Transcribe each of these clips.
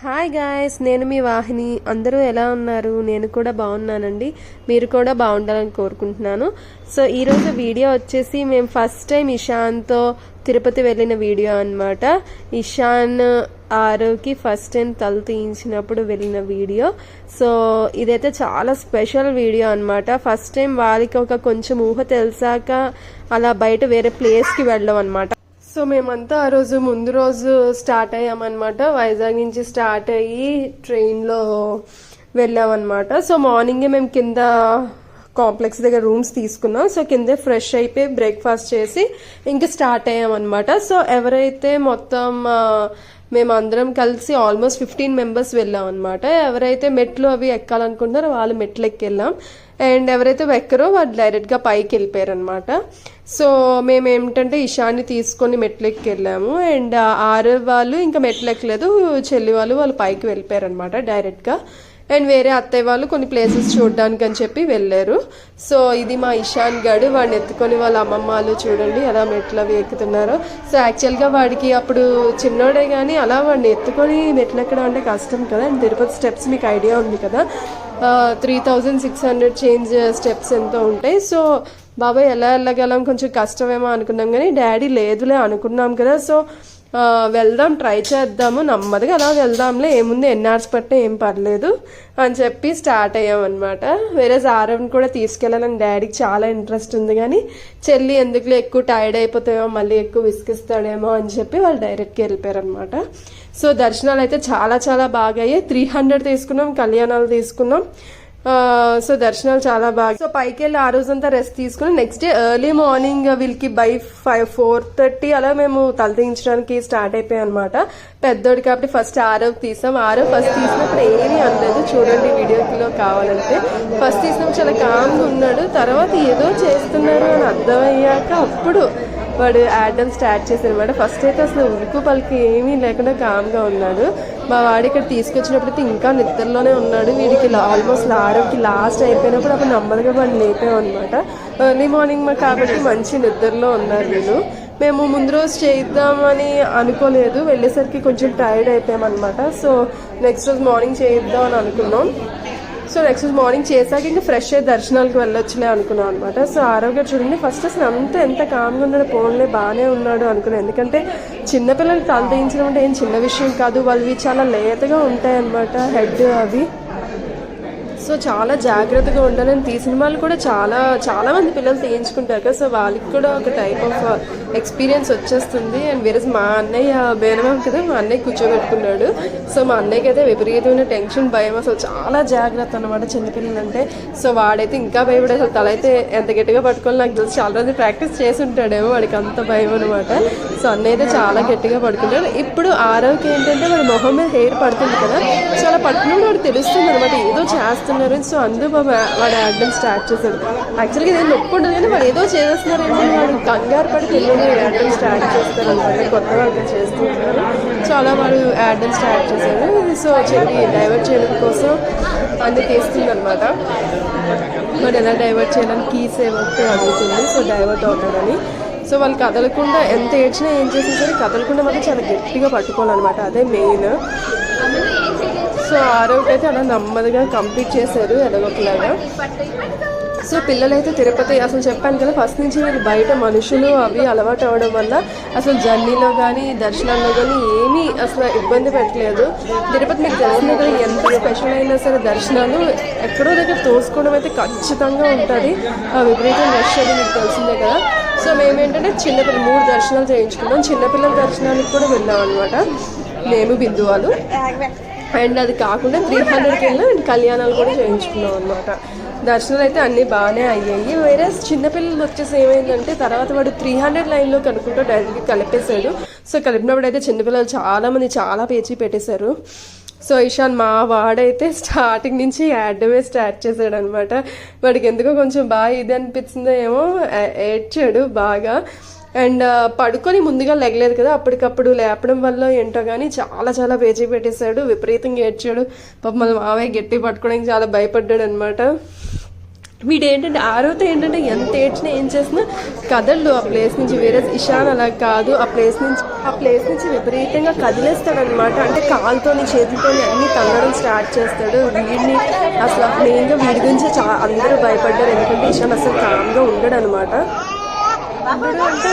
Hi guys, నేను మీ వాహిని. అందరూ ఎలా ఉన్నారు? నేను కూడా బాగున్నానండి. మీరు కూడా బాగుండాలని కోరుకుంటున్నాను. సో ఈరోజు వీడియో వచ్చేసి మేము ఫస్ట్ టైం ఇషాన్తో తిరుపతి వెళ్ళిన వీడియో అనమాట. ఇషాన్ ఆరోకి ఫస్ట్ టైం తల తీయించినప్పుడు వెళ్ళిన వీడియో. సో ఇదైతే చాలా స్పెషల్ వీడియో అనమాట. ఫస్ట్ టైం వాళ్ళకి ఒక కొంచెం ఊహ తెలిసాక అలా బయట వేరే ప్లేస్కి వెళ్ళాం అనమాట. సో మేమంతా ఆ రోజు ముందు రోజు స్టార్ట్ అయ్యామన్నమాట. వైజాగ్ నుంచి స్టార్ట్ అయ్యి ట్రైన్లో వెళ్ళామన్నమాట. సో మార్నింగే మేము కింద కాంప్లెక్స్ దగ్గర రూమ్స్ తీసుకున్నాం. సో కిందే ఫ్రెష్ అయిపోయి బ్రేక్ఫాస్ట్ చేసి ఇంకా స్టార్ట్ అయ్యామన్నమాట. సో ఎవరైతే మొత్తం మేమందరం కలిసి ఆల్మోస్ట్ 15 మెంబర్స్ వెళ్ళాం అనమాట. ఎవరైతే మెట్లు అవి ఎక్కాలనుకుంటారో వాళ్ళు మెట్లు ఎక్కి వెళ్ళాం. అండ్ ఎవరైతే ఎక్కరో వాళ్ళు డైరెక్ట్గా పైకి వెళ్ళిపోయారు అనమాట. సో మేము ఏమిటంటే ఇషాన్ని తీసుకొని మెట్లు ఎక్కి వెళ్ళాము. అండ్ ఆరు వాళ్ళు ఇంకా మెట్లు ఎక్కలేదు, చెల్లి వాళ్ళు పైకి వెళ్ళిపోయారు అనమాట డైరెక్ట్గా. అండ్ వేరే అత్తయ్య వాళ్ళు కొన్ని ప్లేసెస్ చూడడానికి అని చెప్పి వెళ్ళారు. సో ఇది మా ఇషాన్ గడు. వాడిని ఎత్తుకొని వాళ్ళ అమ్మమ్మ వాళ్ళు చూడండి ఎలా మెట్లు అవి ఎక్కుతున్నారు. సో యాక్చువల్గా వాడికి అప్పుడు చిన్నోడే కానీ అలా వాడిని ఎత్తుకొని మెట్లు ఎక్కడం అంటే కష్టం కదా. అండ్ తిరుపతి స్టెప్స్ మీకు ఐడియా ఉంది కదా, 3600 చేంజ్ స్టెప్స్ ఎంతో ఉంటాయి. సో బాబాయ్ ఎలా వెళ్ళగలం, కొంచెం కష్టమేమో అనుకున్నాం కానీ డాడీ లేదులే అనుకున్నాం కదా. సో వెళ్దాం, ట్రై చేద్దాము, నెమ్మదిగా అలా వెళ్దాంలే, ఏముంది ఎన్ని అవర్స్ పట్టే ఏం పర్లేదు అని చెప్పి స్టార్ట్ అయ్యామన్నమాట. వేరే ఆరవ్ని కూడా తీసుకెళ్ళాలని డాడీకి చాలా ఇంట్రెస్ట్ ఉంది కానీ చెల్లి ఎందుకులే ఎక్కువ టైర్డ్ అయిపోతామో మళ్ళీ ఎక్కువ విసిగిస్తాడేమో అని చెప్పి వాళ్ళు డైరెక్ట్గా వెళ్ళిపోయారు అనమాట. సో దర్శనాలు అయితే చాలా చాలా బాగా అయ్యాయి. 300 తీసుకున్నాం, కళ్యాణాలు తీసుకున్నాం. సో దర్శనాలు చాలా బాగా. సో పైకి వెళ్ళి ఆ రోజంతా రెస్ట్ తీసుకుని నెక్స్ట్ డే ఎర్లీ మార్నింగ్ వీళ్ళకి బై 4:30 అలా మేము తల తీయించడానికి స్టార్ట్ అయిపోయాం అనమాట. పెద్దోడు కాబట్టి ఫస్ట్ ఆరవ్ తీసాం. ఆరవ్ ఫస్ట్ తీసినప్పుడు ఏమీ అనలేదు, చూడండి వీడియోలో కావాలంటే. ఫస్ట్ తీసినప్పుడు చాలా కామ్గా ఉన్నాడు. తర్వాత ఏదో చేస్తున్నారు అని అర్థమయ్యాక అప్పుడు వాడు ఆడడం స్టార్ట్ చేశాడు అనమాట. ఫస్ట్ అయితే అసలు ఉరుకు పలికి ఏమీ లేకుండా కామ్గా ఉన్నాడు. మా వాడు ఇక్కడ తీసుకొచ్చినప్పుడైతే ఇంకా నిద్రలోనే ఉన్నాడు. వీడికి ఆల్మోస్ట్ ఆరవ్కి లాస్ట్ అయిపోయినప్పుడు అప్పుడు నెమ్మదిగా వాడిని లేపాం అనమాట. ఎర్లీ మార్నింగ్ కాబట్టి మంచి నిద్రలో ఉన్నారు వీళ్ళు. మేము ముందు రోజు చేద్దామని అనుకోలేదు, వెళ్ళేసరికి కొంచెం టైర్డ్ అయిపోయామన్నమాట. సో నెక్స్ట్ రోజు మార్నింగ్ చేద్దాం అని అనుకున్నాం. సో నెక్స్ట్ రోజు మార్నింగ్ చేశాక ఇంకా ఫ్రెష్ అయ్యి దర్శనాలకు వెళ్ళొచ్చులే అనుకున్నాం అనమాట. సో ఆరోగ్యం చూడండి, ఫస్ట్ అసలు ఎంత కామ్గా ఉన్నాడు, ఫోన్లే బాగానే ఉన్నాడు అనుకున్నాను. ఎందుకంటే చిన్నపిల్లలు తల తీయించడం అంటే ఏం చిన్న విషయం కాదు. వాళ్ళవి చాలా లేతగా ఉంటాయన్నమాట హెడ్ అవి. సో చాలా జాగ్రత్తగా ఉండాలని తీసిన వాళ్ళు కూడా చాలా మంది పిల్లలు తీయించుకుంటారు కదా. సో వాళ్ళకి కూడా ఒక టైప్ ఆఫ్ ఎక్స్పీరియన్స్ వచ్చేస్తుంది. అండ్ వేరే మా అన్నయ్య బేనమా కదా, మా అన్నయ్య కూర్చోబెట్టుకున్నాడు. సో మా అన్నయ్యకి అయితే విపరీతమైన టెన్షన్, భయం, అసలు చాలా జాగ్రత్త అనమాట చిన్నపిల్లలు అంటే. సో వాడైతే ఇంకా భయపడే, అసలు తల అయితే ఎంత గట్టిగా పట్టుకోవాలి నాకు తెలిసి చాలా రోజులు ప్రాక్టీస్ చేసి ఉంటాడేమో, వాడికి అంత భయం అనమాట. సో అన్నయ్య అయితే చాలా గట్టిగా పడుకున్నాడు. ఇప్పుడు ఆరోగ్యం ఏంటంటే వాడి మొహం మీద హెయిర్ పడుతుంది కదా, సో అలా పట్టుకున్నప్పుడు వాడు తెలుస్తుంది అనమాట ఏదో చేస్తున్నారు. సో అందుకు వాడు ఆడడం స్టార్ట్ చేశాడు. యాక్చువల్గా ఇదేం నొప్పి ఉండదు కానీ వాడు ఏదో చేస్తున్నారేమో వాడు కంగారు పడి పిల్లలు ఆడడం స్టార్ట్ చేస్తారు అనమాట. కొత్త వాళ్ళు చేస్తుంటారు. సో అలా వాడు ఆడడం స్టార్ట్ చేశాడు. సో చెల్లి డైవర్ట్ చేయడం కోసం అన్ని తీస్తుంది అనమాట. వాడు ఎలా డైవర్ట్ చేయాలని కీస్ ఏమంటే అడుగుతుంది. సో డైవర్ట్ అవుతాడని. సో వాళ్ళు కదలకుండా ఎంత ఏడ్చినా ఏం చేసినా సరే కదలకుండా మాత్రం చాలా గట్టిగా పట్టుకోవాలన్నమాట, అదే మెయిన్. సో ఆరోగ్యం అయితే అలా నెమ్మదిగా కంప్లీట్ చేశారు ఎలాగోకలాగా. సో పిల్లలైతే తిరుపతి అసలు చెప్పాను కదా ఫస్ట్ నుంచి వీళ్ళు బయట మనుషులు అవి అలవాటు అవ్వడం వల్ల అసలు జర్నీలో కానీ దర్శనాల్లో కానీ ఏమీ అసలు ఇబ్బంది పెట్టలేదు. తిరుపతి మీకు తెలిసిన కదా ఎంత స్పెషల్ అయినా సరే దర్శనాలు ఎక్కడో దగ్గర తోసుకోవడం అయితే ఖచ్చితంగా ఉంటుంది. విపరీతం రష్ అది మీకు తెలిసిందే కదా. సో మేమేంటంటే చిన్నపిల్లలు 3 దర్శనాలు చేయించుకున్నాం. చిన్నపిల్లల దర్శనానికి కూడా వెళ్ళాం అనమాట మేము, బిందువాలు. అండ్ అది కాకుండా 300కి వెళ్ళాం. అండ్ కళ్యాణాలు కూడా చేయించుకున్నాం అనమాట. దర్శనాలు అయితే అన్నీ బాగానే అయ్యాయి. వేరే చిన్నపిల్లలు వచ్చేసి ఏమైందంటే తర్వాత వాడు 300 లైన్లో కనుక్కుంటూ డైరెక్ట్గా కలిపేశాడు. సో కలిపినప్పుడు అయితే చిన్నపిల్లలు చాలామంది చాలా పేచి పెట్టేశారు. సో ఇషాన్ మా వాడైతే స్టార్టింగ్ నుంచి ఆడమే స్టార్ట్ చేశాడు అనమాట. వాడికి ఎందుకో కొంచెం బాగా ఇది అనిపించిందో ఏమో, ఏడ్చాడు బాగా. అండ్ పడుకొని ముందుగా లెగలేదు కదా, అప్పటికప్పుడు లేపడం వల్ల ఏంటో కానీ చాలా పేచీ పెట్టేశాడు, విపరీతంగా ఏడ్చాడు. పాప మన మావయ్య గట్టి పట్టుకోవడానికి చాలా భయపడ్డాడు అనమాట. వీడు ఏంటంటే ఆరోతో ఏంటంటే ఎంత ఏడ్చినా ఏం చేసినా కదళ్ళు ఆ ప్లేస్ నుంచి. వేరే ఇషాన్ అలా కాదు, ఆ ప్లేస్ నుంచి విపరీతంగా కదిలేస్తాడు అనమాట. అంటే కాలుతోని చేతులతోని అన్ని తగ్గడం స్టార్ట్ చేస్తాడు. వీడిని అసలు మెయిన్గా వీడి గురించి అందరూ భయపడ్డారు, ఎందుకంటే ఇషాన్ అసలు కామ్గా ఉండడు అనమాట. ఉండడు అంటే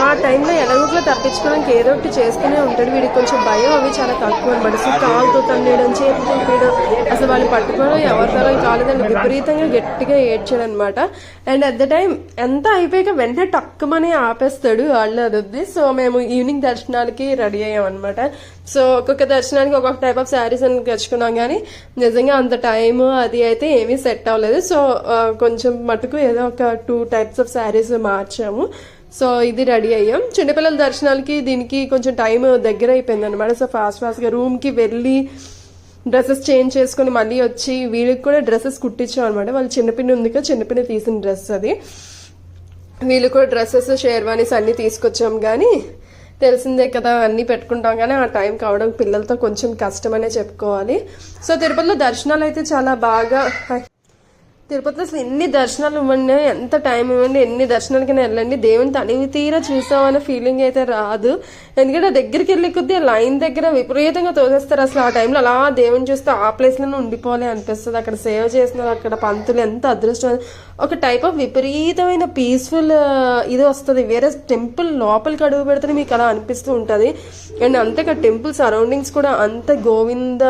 ఆ టైంలో ఎలాగోట్లా తప్పించుకోవడానికి ఏదో ఒకటి చేస్తూనే ఉంటాడు. వీడికి కొంచెం భయం అవి చాలా తక్కువ అనమాట. సో కాలుతో తన్నేయడం, చేతితో తీయడం, అసలు వాళ్ళు పట్టుకోవడం ఎవరి తరం కాలేదని విపరీతంగా గట్టిగా ఏడ్చాడు అనమాట. అండ్ అట్ ద టైం ఎంత అయిపోయాక వెంటనే టక్కుమని ఆపేస్తాడు వాళ్ళు అదొద్ది. సో మేము ఈవినింగ్ దర్శనాలకి రెడీ అయ్యాం అనమాట. సో ఒక్కొక్క దర్శనానికి ఒక్కొక్క టైప్ ఆఫ్ శారీస్ అని తెచ్చుకున్నాం, కానీ నిజంగా అంత టైము అది అయితే ఏమీ సెట్ అవ్వలేదు. సో కొంచెం మటుకు ఏదో ఒక 2 టైప్స్ ఆఫ్ శారీస్ మార్చాము. సో ఇది రెడీ అయ్యాం. చిన్నపిల్లల దర్శనాలకి దీనికి కొంచెం టైం దగ్గర అయిపోయింది అనమాట. సో ఫాస్ట్గా రూమ్కి వెళ్ళి డ్రెస్సెస్ చేంజ్ చేసుకుని మళ్ళీ వచ్చి వీళ్ళకి కూడా డ్రెస్సెస్ కుట్టించాం అనమాట. వాళ్ళు చిన్నపిన్ని ఉంది కదా, చిన్నపిన్ని తీసిన డ్రెస్ అది. వీళ్ళు కూడా డ్రెస్సెస్ షేర్వానీస్ అన్నీ తీసుకొచ్చాం, కానీ తెలిసిందే కదా అన్నీ పెట్టుకుంటాం, కానీ ఆ టైం కావడం పిల్లలతో కొంచెం కష్టమనే చెప్పుకోవాలి. సో తిరుపతిలో దర్శనాలు అయితే చాలా బాగా, తిరుపతిలో అసలు ఎన్ని దర్శనాలు ఇవ్వండి, ఎంత టైం ఇవ్వండి, ఎన్ని దర్శనాలకైనా వెళ్ళండి, దేవుని తనివి తీరా చూసామనే ఫీలింగ్ అయితే రాదు. ఎందుకంటే దగ్గరికి వెళ్ళి కొద్దీ లైన్ దగ్గర విపరీతంగా తోసేస్తారు. అసలు ఆ టైంలో అలా దేవుని చూస్తే ఆ ప్లేస్లోనే ఉండిపోలే అనిపిస్తుంది. అక్కడ సేవ చేస్తున్నారు, అక్కడ పంతులు ఎంత అదృష్టం. ఒక టైప్ ఆఫ్ విపరీతమైన పీస్ఫుల్ ఇది వస్తుంది. వేరే టెంపుల్ లోపలికి అడుగు పెడితే మీకు అలా అనిపిస్తూ ఉంటుంది. అండ్ అంతేకా టెంపుల్ సరౌండింగ్స్ కూడా అంత గోవింద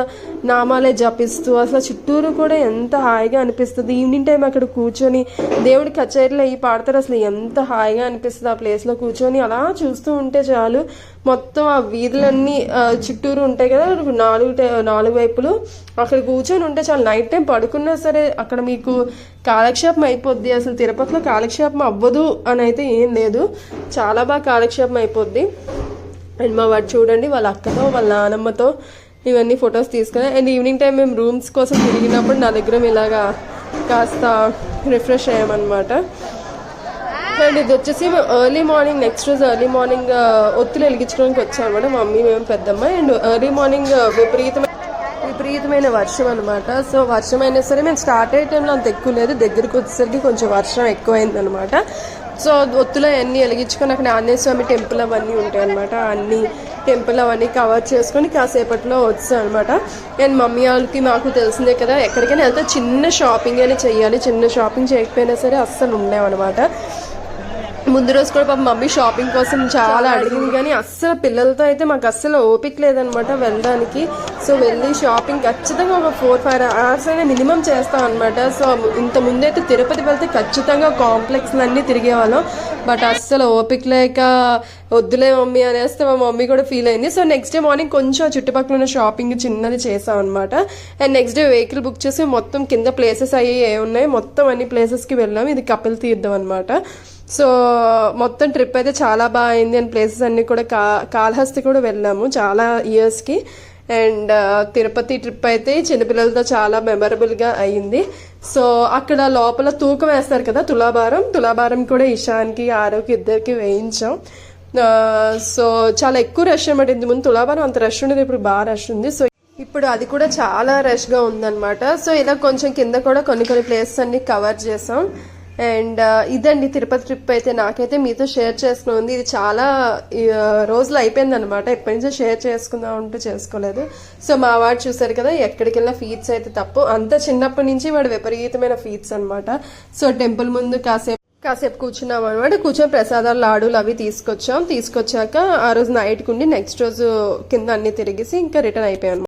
నామాలే జపిస్తూ అసలు చుట్టూరు కూడా ఎంత హాయిగా అనిపిస్తుంది. ఈవినింగ్ టైం అక్కడ కూర్చొని దేవుడి కచేరీలో అవి పాడతారు, అసలు ఎంత హాయిగా అనిపిస్తుంది ఆ ప్లేస్లో కూర్చొని. అలా చూస్తూ ఉంటే చాలు, మొత్తం ఆ వీధులన్నీ చుట్టూరు ఉంటాయి కదా, 4 వైపులు అక్కడ కూర్చొని ఉంటే చాలు. నైట్ టైం పడుకున్నా సరే అక్కడ మీకు కాలక్షేపం అయిపోద్ది. అసలు తిరుపతిలో కాలక్షేపం అవ్వదు అని అయితే ఏం లేదు, చాలా బాగా కాలక్షేపం అయిపోద్ది. అండ్ మా వాడు చూడండి వాళ్ళ అక్కతో వాళ్ళ నానమ్మతో ఇవన్నీ ఫొటోస్ తీసుకుని. అండ్ ఈవినింగ్ టైం మేము రూమ్స్ కోసం తిరిగినప్పుడు నా దగ్గర ఇలాగా కాస్త రిఫ్రెష్ అయ్యామన్నమాట. అండ్ ఇది వచ్చేసి ఎర్లీ మార్నింగ్, నెక్స్ట్ రోజు ఎర్లీ మార్నింగ్ ఒత్తులు వెలిగించడానికి వచ్చాం అనమాట మమ్మీ మేము పెద్దమ్మ. అండ్ ఎర్లీ మార్నింగ్ విపరీతమైన వర్షం అనమాట. సో వర్షం అయినా సరే మేము స్టార్ట్ అయ్యే టైంలో అంత ఎక్కువ లేదు, దగ్గరికి వచ్చేసరికి కొంచెం వర్షం ఎక్కువైంది అనమాట. సో ఒత్తులో అన్నీ వెలిగించుకొని అక్కడ ఆంజనేయ స్వామి టెంపుల్ అవన్నీ ఉంటాయి అనమాట. అన్ని టెంపుల్ అవన్నీ కవర్ చేసుకొని కాసేపట్లో వచ్చాం అనమాట. అండ్ మమ్మీ వాళ్ళకి మాకు తెలిసిందే కదా, ఎక్కడికైనా వెళ్తే చిన్న షాపింగ్ అని చెయ్యాలి. చిన్న షాపింగ్ చేయకపోయినా సరే అస్సలు ఉండలేమన్నమాట. ముందు రోజు కూడా పాపం మమ్మీ షాపింగ్ కోసం చాలా అడిగింది, కానీ అస్సలు పిల్లలతో అయితే మాకు అస్సలు ఓపిక లేదనమాట వెళ్ళడానికి. సో వెళ్ళి షాపింగ్ ఖచ్చితంగా ఒక 4-5 hours అయినా మినిమం చేస్తాం అనమాట. సో ఇంత ముందైతే తిరుపతి వెళ్తే ఖచ్చితంగా కాంప్లెక్స్లన్నీ తిరిగేవాళ్ళం, బట్ అస్సలు ఓపిక లేక వద్దులే మమ్మీ అనేస్తే మా మమ్మీ కూడా ఫీల్ అయింది. సో నెక్స్ట్ డే మార్నింగ్ కొంచెం చుట్టుపక్కల ఉన్న షాపింగ్ చిన్నది చేసాం అనమాట. And next day vehicle book చేసి మొత్తం కింద ప్లేసెస్ అయ్యి ఏ ఉన్నాయి మొత్తం అన్ని ప్లేసెస్కి వెళ్ళాం. ఇది కపిల్ తీర్థం అనమాట. సో మొత్తం ట్రిప్ అయితే చాలా బాగా అయింది. అండ్ ప్లేసెస్ అన్నీ కూడా కాళహస్తి కూడా వెళ్ళాము చాలా ఇయర్స్కి. అండ్ తిరుపతి ట్రిప్ అయితే చిన్నపిల్లలతో చాలా మెమరబుల్గా అయ్యింది. సో అక్కడ లోపల తూకం వేస్తారు కదా, తులాభారం కూడా ఇషాన్కి ఆరోకి ఇద్దరికి వేయించాం. సో చాలా ఎక్కువ రష్ అనమాట. ఇంత ముందు తులాభారం అంత రష్ ఉండేది, ఇప్పుడు బాగా రష్ ఉంది. సో ఇప్పుడు అది కూడా చాలా రష్గా ఉందన్నమాట. సో ఇలా కొంచెం కింద కూడా కొన్ని ప్లేసెస్ అన్ని కవర్ చేసాం. అండ్ ఇదండి తిరుపతి ట్రిప్ అయితే నాకైతే మీతో షేర్ చేసుకుని ఇది చాలా రోజులు అయిపోయింది అనమాట. ఎప్పటి నుంచో షేర్ చేసుకుందాం అంటూ చేసుకోలేదు. సో మా వాడు చూసారు కదా, ఎక్కడికి వెళ్ళినా ఫీట్స్ అయితే తప్పు, అంత చిన్నప్పటి నుంచి వాడు విపరీతమైన ఫీట్స్ అనమాట. సో టెంపుల్ ముందు కాసేపు కూర్చున్నాం అనమాట. కూర్చొని ప్రసాదాలు లాడులు అవి తీసుకొచ్చాక ఆ రోజు నైట్కి ఉండి నెక్స్ట్ రోజు కింద అన్ని తిరిగేసి ఇంకా రిటర్న్ అయిపోయాం.